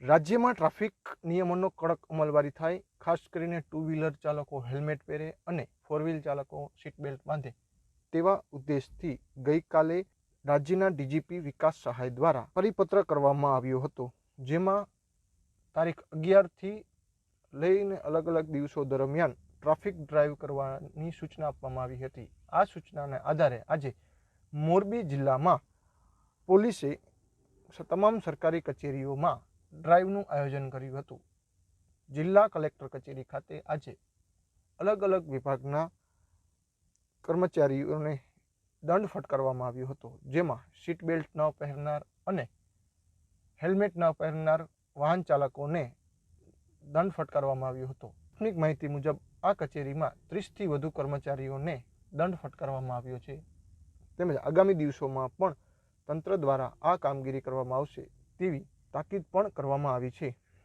રાજ્યમાં ટ્રાફિક નિયમોનો કડક અમલવારી થાય, ખાસ કરીને ટુ વ્હીલર ચાલકો હેલ્મેટ પહેરે અને ફોર વ્હીલ ચાલકો સીટ બેલ્ટ બાંધે તેવા ઉદ્દેશથી ગઈકાલે રાજ્યના ડીજીપી વિકાસ સહાય દ્વારા પરિપત્ર કરવામાં આવ્યો હતો, જેમાં તારીખ 11થી લઈને અલગ અલગ દિવસો દરમિયાન ટ્રાફિક ડ્રાઈવ કરવાની સૂચના આપવામાં આવી હતી. આ સૂચનાને આધારે આજે મોરબી જિલ્લામાં પોલીસે તમામ સરકારી કચેરીઓમાં ડ્રાઈવનું આયોજન કર્યું હતું. જિલ્લા કલેક્ટર કચેરી ખાતે આજે અલગ અલગ વિભાગના કર્મચારીઓને દંડ ફટકારવામાં આવ્યો હતો, જેમાં સીટ બેલ્ટ ન પહેરનાર અને હેલ્મેટ ન પહેરનાર વાહન ચાલકોને દંડ ફટકારવામાં આવ્યો હતો. પ્રાથમિક માહિતી મુજબ આ કચેરીમાં 30થી વધુ કર્મચારીઓને દંડ ફટકારવામાં આવ્યો છે, તેમજ આગામી દિવસોમાં પણ તંત્ર દ્વારા આ કામગીરી કરવામાં આવશે તેવી તાકીદ પણ કરવામાં આવી છે.